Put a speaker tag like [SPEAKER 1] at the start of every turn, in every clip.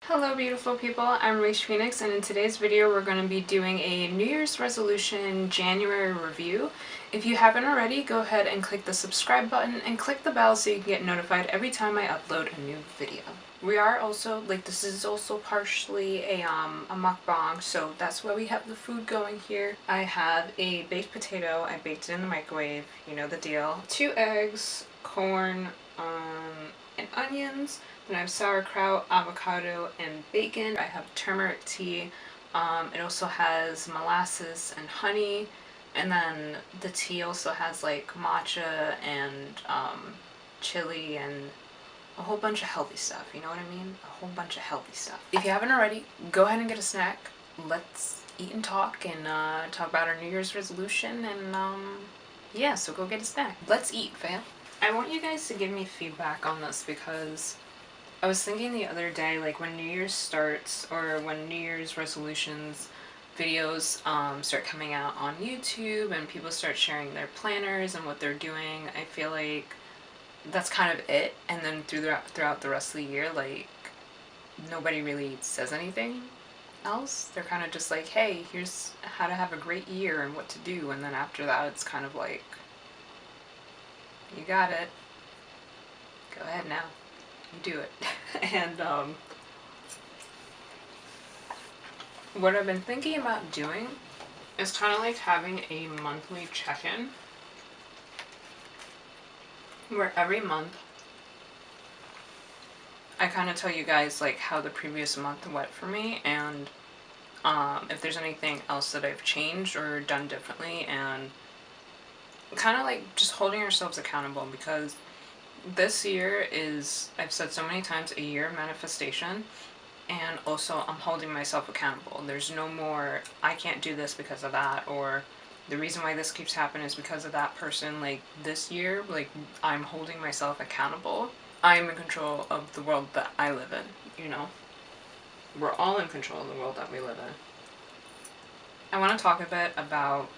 [SPEAKER 1] Hello beautiful people, I'm RaishPhoenix, and in today's video we're going to be doing a New Year's resolution January review. If you haven't already, go ahead and click the subscribe button and click the bell so you can get notified every time I upload a new video. We are also, this is also partially a mukbang, so that's why we have the food going here. I have a baked potato, I baked it in the microwave, you know the deal. 2 eggs, corn, and onions. Then I have sauerkraut, avocado, and bacon. I have turmeric tea. It also has molasses and honey. And then the tea also has like matcha and chili and a whole bunch of healthy stuff. You know what I mean? A whole bunch of healthy stuff. If you haven't already, go ahead and get a snack. Let's eat and talk talk about our New Year's resolution yeah, so go get a snack. Let's eat, fam. I want you guys to give me feedback on this because I was thinking the other day, like when New Year's starts or when New Year's resolutions videos start coming out on YouTube and people start sharing their planners and what they're doing, I feel like that's kind of it. And then throughout the rest of the year, like nobody really says anything else. They're kind of just like, hey, here's how to have a great year and what to do. And then after that, it's kind of like, you got it. Go ahead now. You do it. And what I've been thinking about doing is kind of like having a monthly check-in where every month I kind of tell you guys like how the previous month went for me and if there's anything else that I've changed or done differently, and kind of like just holding ourselves accountable, because this year is, I've said so many times, a year of manifestation, and also I'm holding myself accountable. There's no more, I can't do this because of that, or the reason why this keeps happening is because of that person. Like this year, like I'm holding myself accountable. I am in control of the world that I live in, you know? We're all in control of the world that we live in. I want to talk a bit about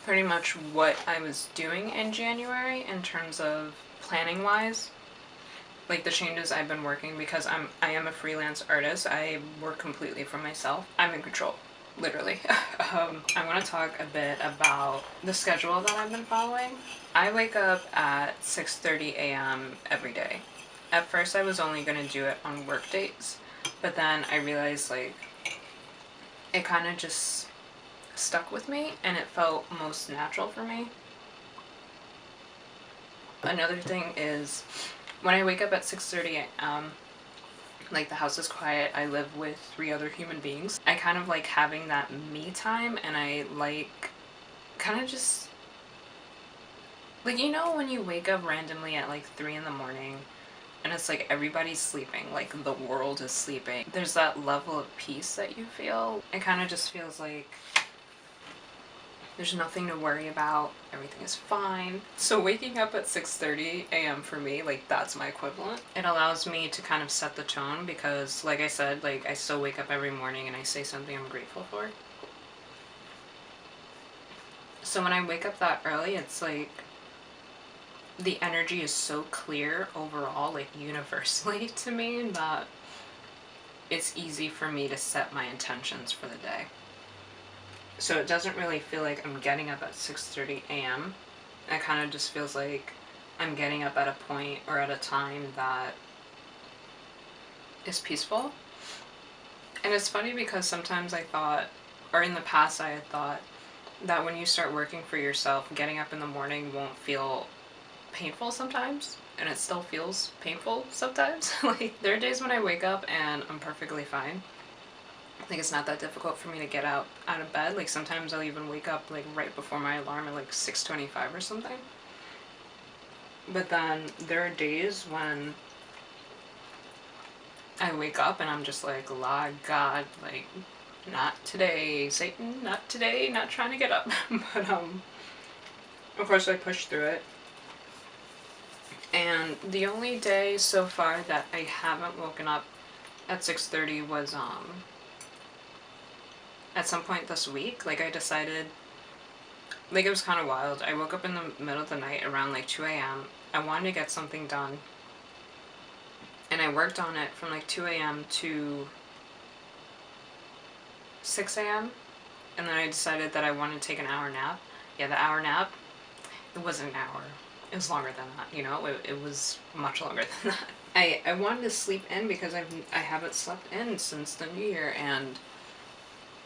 [SPEAKER 1] pretty much what I was doing in January in terms of planning wise, like the changes I've been working, because I am a freelance artist. I work completely for myself. I'm in control, literally. I want to talk a bit about the schedule that I've been following. I wake up at 6:30 a.m. every day. At first I was only going to do it on work days, but then I realized like it kind of just stuck with me and it felt most natural for me. Another thing is when I wake up at 6:30 a.m., like the house is quiet, I live with 3 other human beings. I kind of like having that me time, and I like kind of just like, you know, when you wake up randomly at like 3 in the morning and it's like everybody's sleeping, like the world is sleeping. There's that level of peace that you feel. It kind of just feels like there's nothing to worry about. Everything is fine. So waking up at 6:30 a.m. for me, like that's my equivalent. It allows me to kind of set the tone because, like I said, like I still wake up every morning and I say something I'm grateful for. So when I wake up that early, it's like the energy is so clear overall, like universally to me, that it's easy for me to set my intentions for the day. So it doesn't really feel like I'm getting up at 6:30 a.m. It kind of just feels like I'm getting up at a point or at a time that is peaceful. And it's funny because sometimes I thought, or in the past I had thought, that when you start working for yourself, getting up in the morning won't feel painful sometimes, and it still feels painful sometimes. Like there are days when I wake up and I'm perfectly fine. Like it's not that difficult for me to get out of bed. Like sometimes I'll even wake up like right before my alarm at like 6:25 or something. But then there are days when I wake up and I'm just like, la God, like not today, Satan, not today, not trying to get up. But of course I push through it. And the only day so far that I haven't woken up at 6:30 was at some point this week. Like I decided, like it was kind of wild. I woke up in the middle of the night around like 2 a.m. I wanted to get something done and I worked on it from like 2 a.m. to 6 a.m. and then I decided that I wanted to take an hour nap. Yeah, the hour nap, it wasn't an hour. It was longer than that, you know? It was much longer than that. I wanted to sleep in because I haven't slept in since the new year, and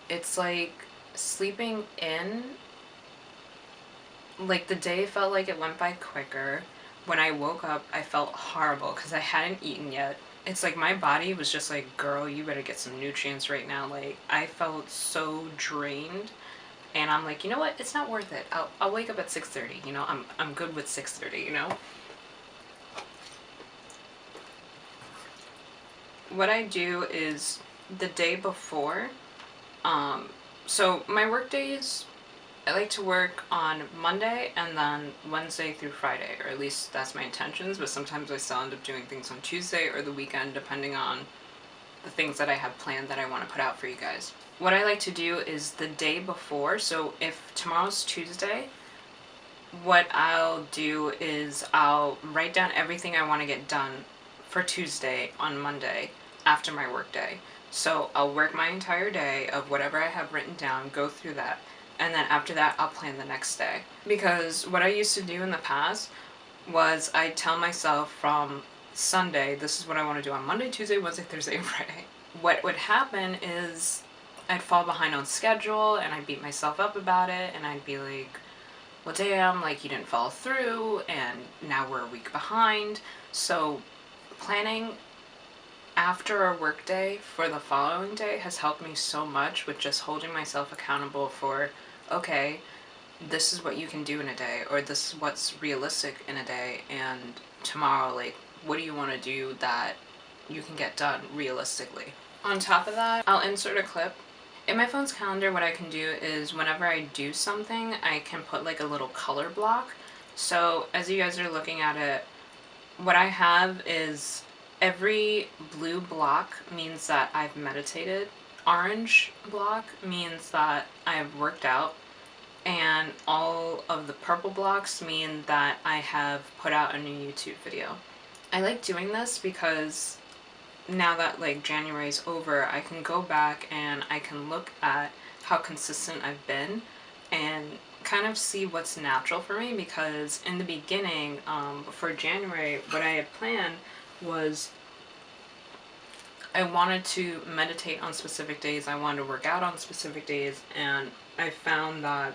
[SPEAKER 1] it's like sleeping in, like the day felt like it went by quicker. When I woke up, I felt horrible because I hadn't eaten yet. It's like my body was just like, girl, you better get some nutrients right now. Like, I felt so drained, and I'm like, you know what? It's not worth it. I'll wake up at 6:30. You know, I'm good with 6:30. You know. What I do is the day before. So my work days, I like to work on Monday and then Wednesday through Friday, or at least that's my intentions, but sometimes I still end up doing things on Tuesday or the weekend depending on the things that I have planned that I want to put out for you guys. What I like to do is the day before, so if tomorrow's Tuesday, what I'll do is I'll write down everything I want to get done for Tuesday on Monday after my work day. So I'll work my entire day of whatever I have written down, go through that, and then after that I'll plan the next day. Because what I used to do in the past was I'd tell myself from Sunday, this is what I want to do on Monday, Tuesday, Wednesday, Thursday, and Friday. What would happen is I'd fall behind on schedule and I'd beat myself up about it, and I'd be like, well damn, like you didn't follow through and now we're a week behind. So planning after a work day for the following day has helped me so much with just holding myself accountable for, okay, this is what you can do in a day, or this is what's realistic in a day, and tomorrow, like, what do you want to do that you can get done realistically? On top of that, I'll insert a clip. In my phone's calendar, what I can do is whenever I do something, I can put like a little color block. So as you guys are looking at it, what I have is every blue block means that I've meditated, orange block means that I've worked out, and all of the purple blocks mean that I have put out a new YouTube video. I like doing this because now that like January's over, I can go back and I can look at how consistent I've been and kind of see what's natural for me, because in the beginning, for January, what I had planned was I wanted to meditate on specific days, I wanted to work out on specific days, and I found that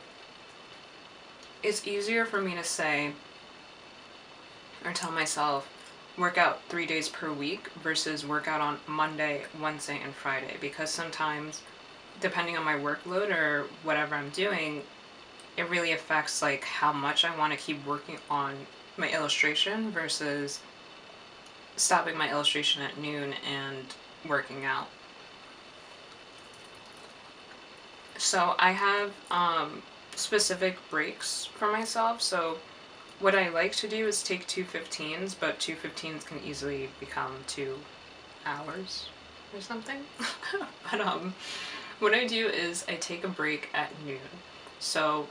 [SPEAKER 1] it's easier for me to say or tell myself work out 3 days per week versus work out on Monday, Wednesday, and Friday, because sometimes depending on my workload or whatever I'm doing, it really affects like how much I want to keep working on my illustration versus stopping my illustration at noon and working out. So I have specific breaks for myself. So what I like to do is take 2 15s, but 2 15s can easily become 2 hours or something. But what I do is I take a break at noon. So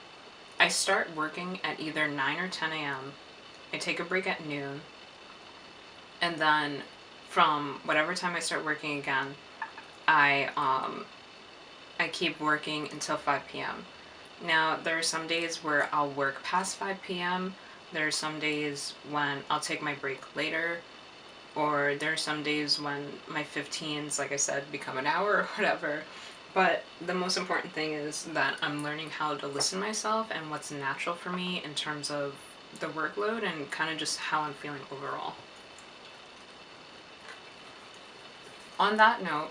[SPEAKER 1] I start working at either 9 or 10 a.m. I take a break at noon, and then from whatever time I start working again, I keep working until 5 p.m. Now, there are some days where I'll work past 5 p.m. There are some days when I'll take my break later, or there are some days when my 15s, like I said, become an hour or whatever. But the most important thing is that I'm learning how to listen to myself and what's natural for me in terms of the workload and kind of just how I'm feeling overall. On that note,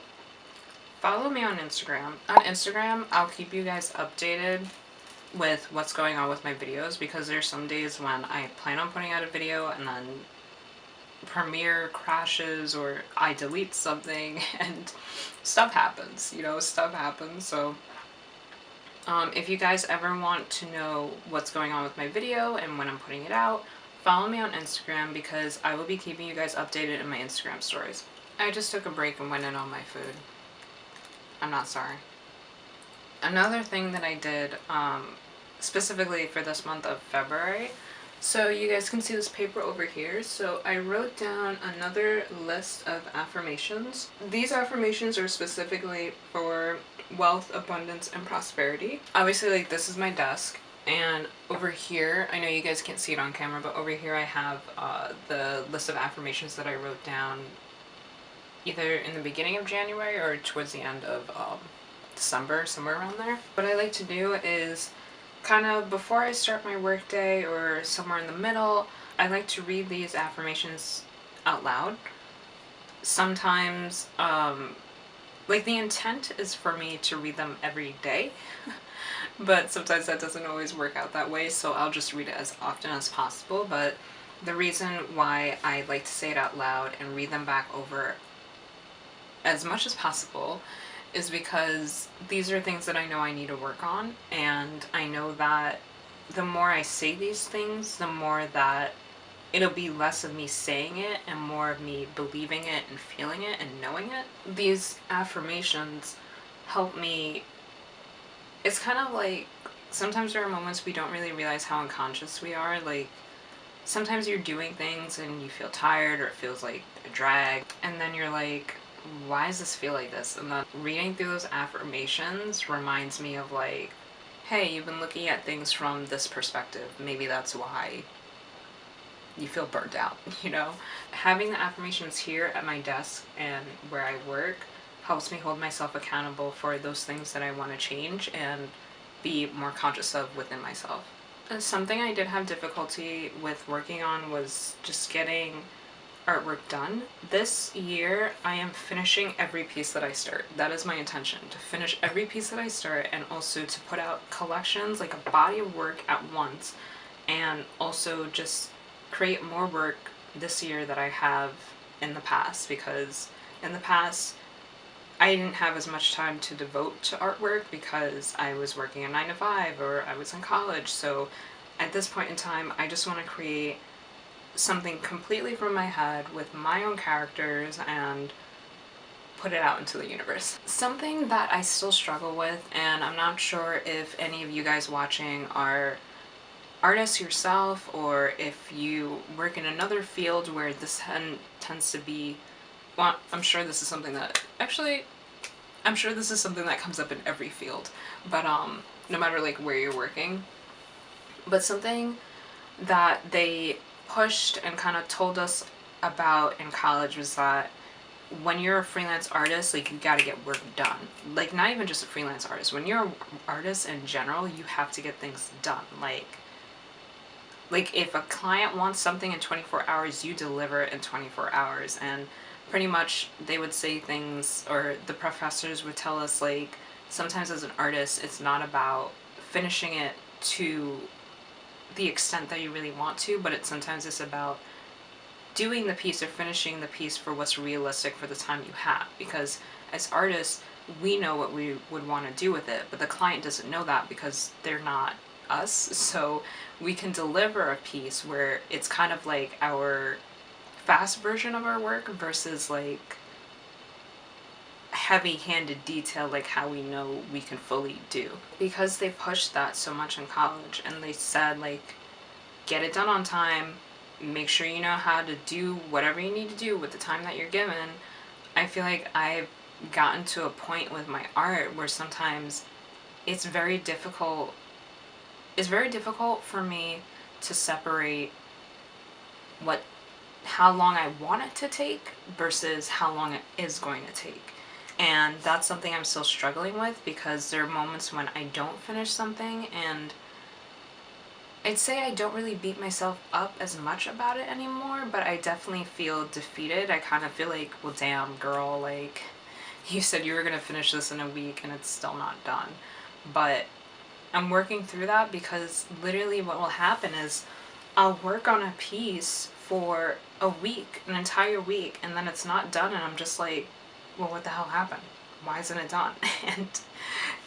[SPEAKER 1] follow me on Instagram. On Instagram, I'll keep you guys updated with what's going on with my videos, because there's some days when I plan on putting out a video and then Premiere crashes or I delete something and stuff happens, you know, stuff happens. So if you guys ever want to know what's going on with my video and when I'm putting it out, follow me on Instagram, because I will be keeping you guys updated in my Instagram stories. I just took a break and went in on my food. I'm not sorry. Another thing that I did, specifically for this month of February, So you guys can see this paper over here. So I wrote down another list of affirmations. These affirmations are specifically for wealth, abundance, and prosperity. Obviously, like, this is my desk. And over here, I know you guys can't see it on camera, but over here I have the list of affirmations that I wrote down either in the beginning of January or towards the end of December, somewhere around there. What I like to do is kind of before I start my workday or somewhere in the middle, I like to read these affirmations out loud. Sometimes, like, the intent is for me to read them every day, but sometimes that doesn't always work out that way, so I'll just read it as often as possible. But the reason why I like to say it out loud and read them back over as much as possible is because these are things that I know I need to work on, and I know that the more I say these things, the more that it'll be less of me saying it and more of me believing it and feeling it and knowing it. These affirmations help me. It's kind of like sometimes there are moments we don't really realize how unconscious we are. Like, sometimes you're doing things and you feel tired or it feels like a drag, and then you're like, why does this feel like this? And then reading through those affirmations reminds me of, like, hey, you've been looking at things from this perspective. Maybe that's why you feel burnt out, you know? Having the affirmations here at my desk and where I work helps me hold myself accountable for those things that I want to change and be more conscious of within myself. And something I did have difficulty with working on was just getting artwork done. This year I am finishing every piece that I start. That is my intention, to finish every piece that I start, and also to put out collections, like a body of work at once, and also just create more work this year that I have in the past, because in the past I didn't have as much time to devote to artwork because I was working a 9 to 5 or I was in college. So at this point in time, I just want to create something completely from my head with my own characters and put it out into the universe. Something that I still struggle with, and I'm not sure if any of you guys watching are artists yourself, or if you work in another field where this tends to be, well, I'm sure this is something that, actually, I'm sure this is something that comes up in every field, but no matter like where you're working. But something that they pushed and kind of told us about in college was that when you're a freelance artist, like, you gotta get work done. Like, not even just a freelance artist. When you're an artist in general, you have to get things done. Like if a client wants something in 24 hours, you deliver it in 24 hours. And pretty much they would say things, or the professors would tell us, like, sometimes as an artist, it's not about finishing it to the extent that you really want to, but sometimes it's about doing the piece or finishing the piece for what's realistic for the time you have. Because as artists, we know what we would want to do with it, but the client doesn't know that because they're not us. So we can deliver a piece where it's kind of like our fast version of our work versus like heavy-handed detail, like how we know we can fully do. Because they pushed that so much in college, and they said, like, get it done on time, make sure you know how to do whatever you need to do with the time that you're given. I feel like I've gotten to a point with my art where sometimes it's very difficult for me to separate how long I want it to take versus how long it is going to take. And that's something I'm still struggling with, because there are moments when I don't finish something, and I'd say I don't really beat myself up as much about it anymore, but I definitely feel defeated. I kind of feel like, well, damn, girl, like, you said you were going to finish this in a week and it's still not done. But I'm working through that, because literally what will happen is I'll work on a piece for a week, an entire week, and then it's not done, and I'm just like, well, what the hell happened? Why isn't it done?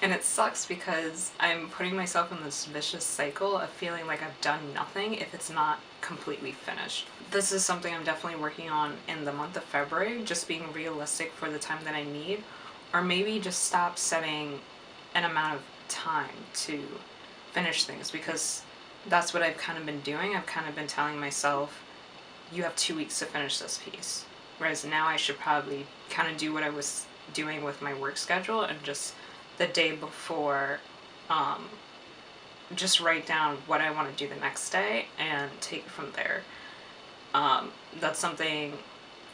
[SPEAKER 1] And it sucks, because I'm putting myself in this vicious cycle of feeling like I've done nothing if it's not completely finished. This is something I'm definitely working on in the month of February, just being realistic for the time that I need, or maybe just stop setting an amount of time to finish things, because that's what I've kind of been doing. I've kind of been telling myself, you have 2 weeks to finish this piece. Whereas now I should probably kind of do what I was doing with my work schedule and just the day before, just write down what I want to do the next day and take it from there. That's something,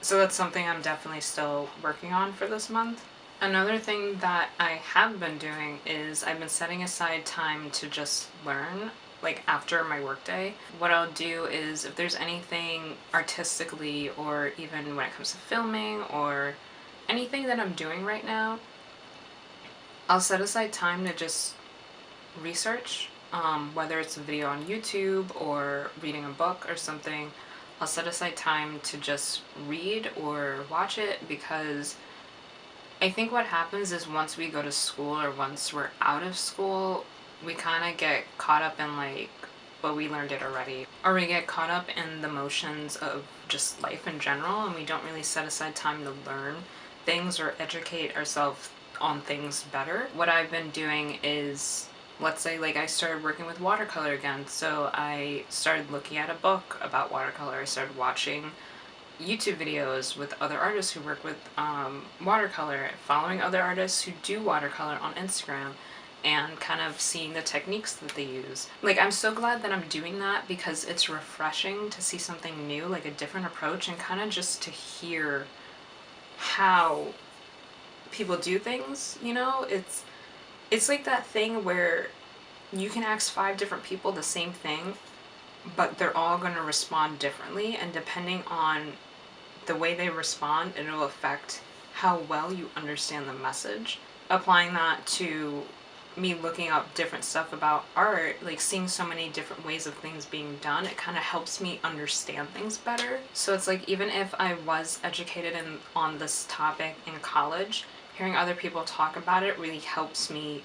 [SPEAKER 1] so that's something I'm definitely still working on for this month. Another thing that I have been doing is I've been setting aside time to just learn, like after my workday. What I'll do is if there's anything artistically or even when it comes to filming or anything that I'm doing right now, I'll set aside time to just research, whether it's a video on YouTube or reading a book or something. I'll set aside time to just read or watch it, because I think what happens is once we go to school or once we're out of school, we kind of get caught up in like, well, we learned it already. Or we get caught up in the motions of just life in general, and we don't really set aside time to learn things or educate ourselves on things better. What I've been doing is, let's say like I started working with watercolor again, so I started looking at a book about watercolor. I started watching YouTube videos with other artists who work with watercolor, following other artists who do watercolor on Instagram, and kind of seeing the techniques that they use. Like, I'm so glad that I'm doing that, because it's refreshing to see something new, like a different approach, and kind of just to hear how people do things, you know? It's like that thing where you can ask 5 different people the same thing, but they're all going to respond differently, and depending on the way they respond, it'll affect how well you understand the message. Applying that to me looking up different stuff about art, like seeing so many different ways of things being done, it kind of helps me understand things better. So it's like, even if I was educated on this topic in college, hearing other people talk about it really helps me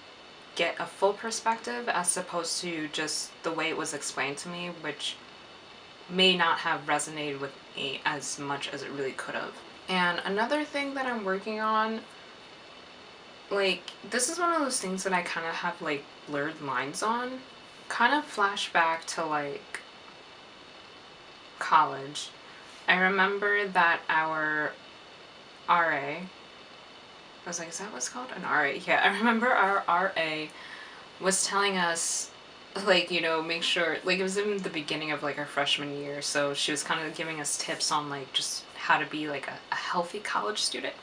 [SPEAKER 1] get a full perspective, as opposed to just the way it was explained to me, which may not have resonated with me as much as it really could have. And another thing that I'm working on, like, this is one of those things that I kind of have like blurred lines on. Kind of flashback to like college. I remember that our RA, I was like, is that what's called? An RA? Yeah, I remember our RA was telling us, like, you know, make sure, like, it was in the beginning of like our freshman year, so she was kind of giving us tips on like just how to be like a healthy college student.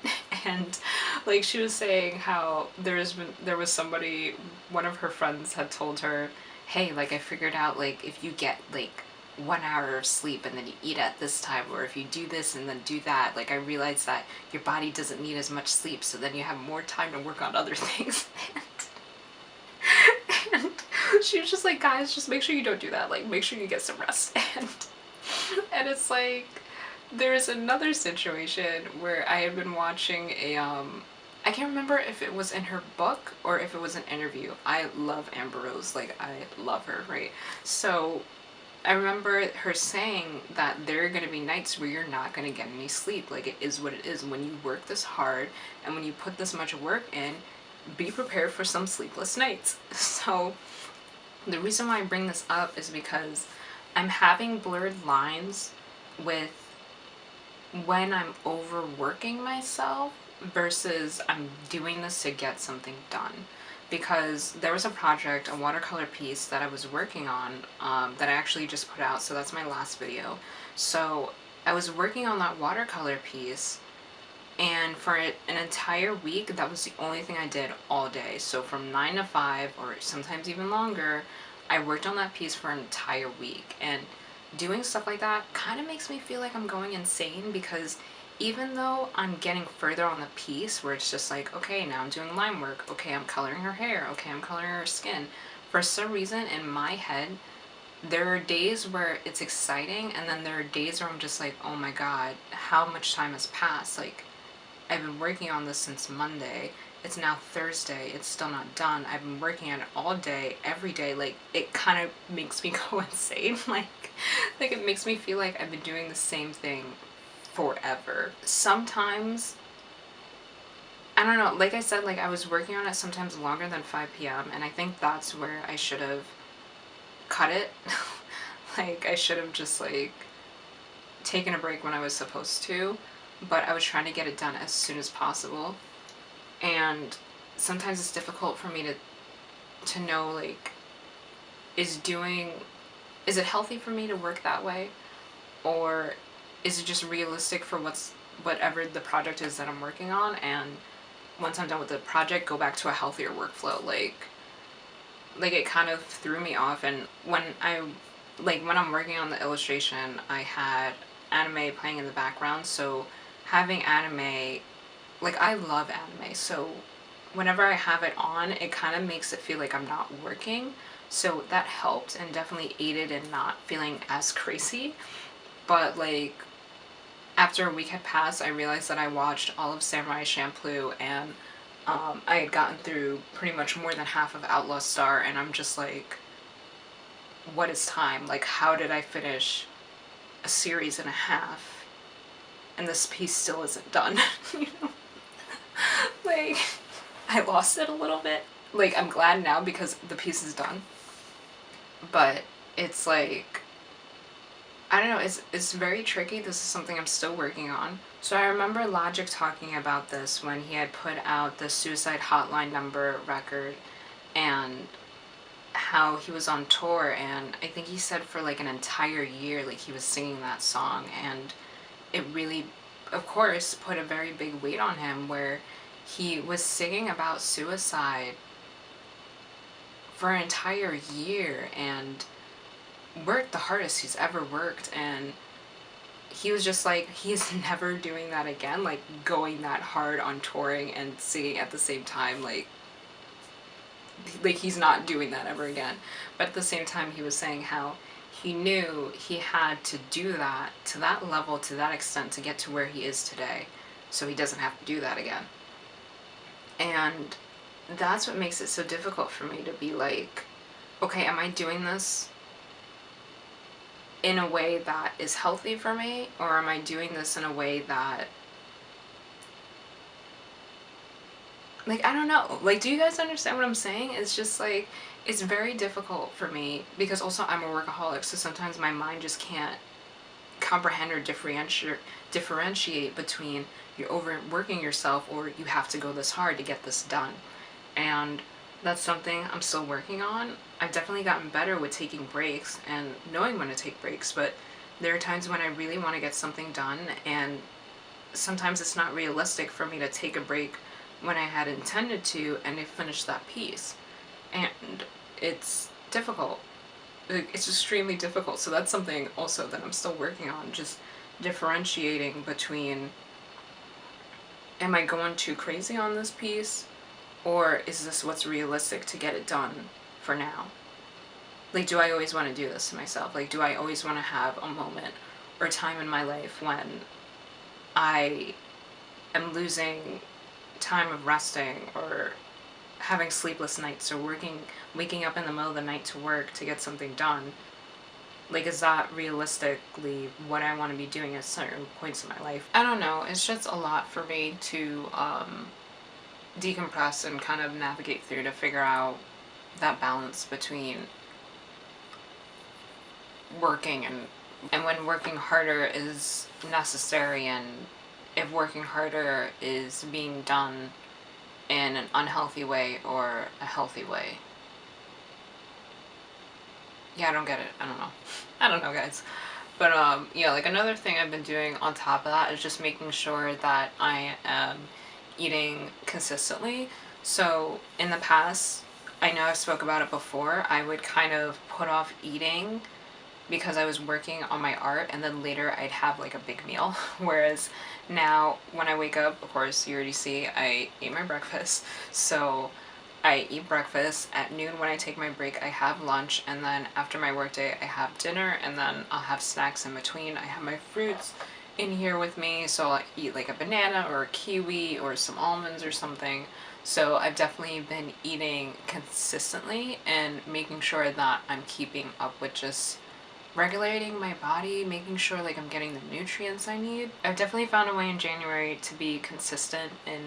[SPEAKER 1] And like, she was saying how there was somebody, one of her friends had told her, hey, like, I figured out, like, if you get like 1 hour of sleep and then you eat at this time, or if you do this and then do that, like, I realized that your body doesn't need as much sleep, so then you have more time to work on other things. And she was just like, guys, just make sure you don't do that, like, make sure you get some rest. And it's like, there's another situation where I had been watching a I can't remember if it was in her book or if it was an interview. I love Amber Rose, like, I love her, right? So I remember her saying that there are going to be nights where you're not going to get any sleep. Like, it is what it is. When you work this hard and when you put this much work in, be prepared for some sleepless nights. So the reason why I bring this up is because I'm having blurred lines with when I'm overworking myself versus I'm doing this to get something done. Because there was a project, a watercolor piece that I was working on, that I actually just put out, so that's my last video. So I was working on that watercolor piece, and for an entire week, that was the only thing I did all day. So from 9 to 5, or sometimes even longer, I worked on that piece for an entire week. And doing stuff like that kind of makes me feel like I'm going insane, because even though I'm getting further on the piece, where it's just like, okay, now I'm doing line work, okay, I'm coloring her hair, okay, I'm coloring her skin, for some reason in my head, there are days where it's exciting, and then there are days where I'm just like, oh my god, how much time has passed? Like, I've been working on this since Monday. It's now Thursday. It's still not done. I've been working on it all day, every day. Like, it kind of makes me go insane. Like it makes me feel like I've been doing the same thing forever. Sometimes, I don't know, like I said, like, I was working on it sometimes longer than 5 p.m. and I think that's where I should have cut it. Like, I should have just, like, taken a break when I was supposed to, but I was trying to get it done as soon as possible. And sometimes it's difficult for me to know, like, is it healthy for me to work that way? Or is it just realistic for whatever the project is that I'm working on, and once I'm done with the project, go back to a healthier workflow? Like it kind of threw me off. And when I'm working on the illustration, I had anime playing in the background, so having anime, like, I love anime, so whenever I have it on, it kind of makes it feel like I'm not working, so that helped and definitely aided in not feeling as crazy. But, like, after a week had passed, I realized that I watched all of Samurai Champloo, and I had gotten through pretty much more than half of Outlaw Star, and I'm just like, what is time? Like, how did I finish a series and a half and this piece still isn't done? You know? Like, I lost it a little bit. Like, I'm glad now because the piece is done, but it's like, I don't know, it's very tricky. This is something I'm still working on. So I remember Logic talking about this when he had put out the Suicide Hotline number record, and how he was on tour, and I think he said for like an entire year, like, he was singing that song, and it really, of course, put a very big weight on him, where he was singing about suicide for an entire year and worked the hardest he's ever worked, and he was just like, he's never doing that again, like, going that hard on touring and singing at the same time, like he's not doing that ever again. But at the same time, he was saying how he knew he had to do that to that level, to that extent, to get to where he is today, so he doesn't have to do that again. And that's what makes it so difficult for me to be like, okay, am I doing this in a way that is healthy for me, or am I doing this in a way that, like, I don't know. Like, do you guys understand what I'm saying? It's just like, it's very difficult for me because also I'm a workaholic, so sometimes my mind just can't comprehend or differentiate between you're overworking yourself or you have to go this hard to get this done. And that's something I'm still working on. I've definitely gotten better with taking breaks and knowing when to take breaks, but there are times when I really want to get something done, and sometimes it's not realistic for me to take a break when I had intended to and I finished that piece. And it's difficult. It's extremely difficult. So that's something also that I'm still working on, just differentiating between, am I going too crazy on this piece, or is this what's realistic to get it done for now? Like, do I always want to do this to myself? Like, do I always want to have a moment or time in my life when I am losing time of resting, or having sleepless nights, or waking up in the middle of the night to work to get something done? Like, is that realistically what I want to be doing at certain points in my life? I don't know. It's just a lot for me to decompress and kind of navigate through, to figure out that balance between working and when working harder is necessary, and if working harder is being done in an unhealthy way or a healthy way. Yeah, I don't get it. I don't know. I don't know, guys. But yeah, like, another thing I've been doing on top of that is just making sure that I am eating consistently. So in the past, I know I've spoke about it before, I would kind of put off eating because I was working on my art, and then later I'd have like a big meal. Whereas now when I wake up, of course you already see I ate my breakfast, so I eat breakfast. At noon when I take my break, I have lunch, and then after my workday I have dinner, and then I'll have snacks in between. I have my fruits in here with me, so I'll eat like a banana or a kiwi or some almonds or something. So I've definitely been eating consistently and making sure that I'm keeping up with just regulating my body, making sure like I'm getting the nutrients I need. I've definitely found a way in January to be consistent in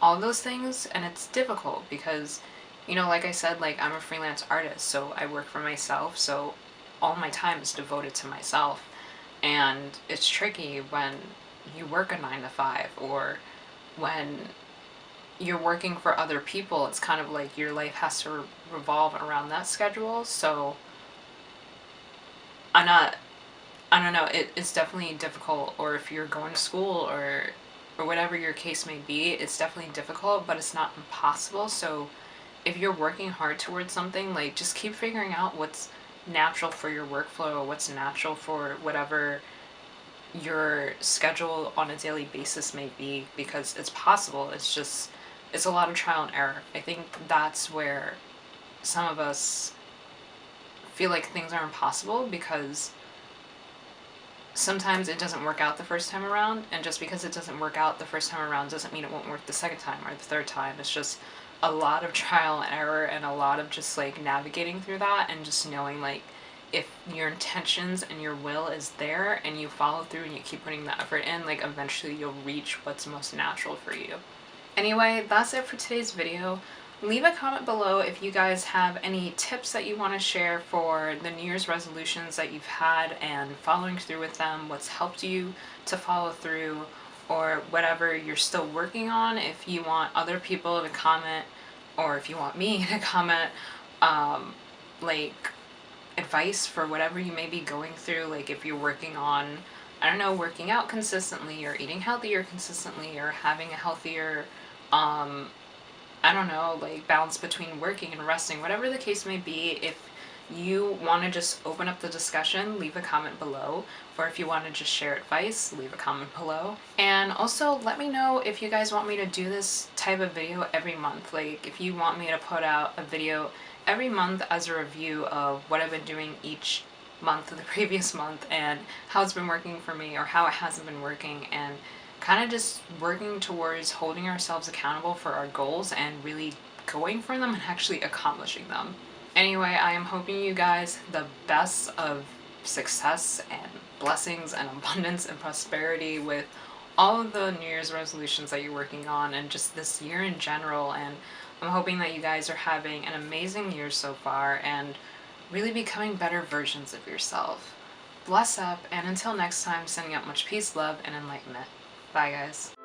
[SPEAKER 1] all those things, and it's difficult because You know, like I said, like I'm a freelance artist, so I work for myself, so all my time is devoted to myself. And it's tricky when you work a 9 to 5, or when you're working for other people. It's kind of like your life has to revolve around that schedule. So I'm not, I don't know, it's definitely difficult. Or if you're going to school, or whatever your case may be, it's definitely difficult, but it's not impossible. So if you're working hard towards something, like just keep figuring out what's natural for your workflow, what's natural for whatever your schedule on a daily basis may be, because it's possible. It's just, it's a lot of trial and error. I think that's where some of us feel like things are impossible, because sometimes it doesn't work out the first time around, and just because it doesn't work out the first time around doesn't mean it won't work the second time or the third time. It's just a lot of trial and error, and a lot of just like navigating through that, and just knowing like if your intentions and your will is there and you follow through and you keep putting the effort in, like eventually you'll reach what's most natural for you. Anyway, that's it for today's video. Leave a comment below if you guys have any tips that you want to share for the New Year's resolutions that you've had and following through with them, what's helped you to follow through, or whatever you're still working on. If you want other people to comment, or if you want me to comment, like advice for whatever you may be going through, like if you're working on, I don't know, working out consistently, or eating healthier consistently, or having a healthier, I don't know, like balance between working and resting, whatever the case may be. If you want to just open up the discussion, leave a comment below. Or if you want to just share advice, leave a comment below. And also let me know if you guys want me to do this type of video every month. Like if you want me to put out a video every month as a review of what I've been doing each month of the previous month, and how it's been working for me or how it hasn't been working, and kind of just working towards holding ourselves accountable for our goals and really going for them and actually accomplishing them. Anyway, I am hoping you guys the best of success and blessings and abundance and prosperity with all of the New Year's resolutions that you're working on, and just this year in general. And I'm hoping that you guys are having an amazing year so far and really becoming better versions of yourself. Bless up, and until next time, sending out much peace, love, and enlightenment. Bye, guys.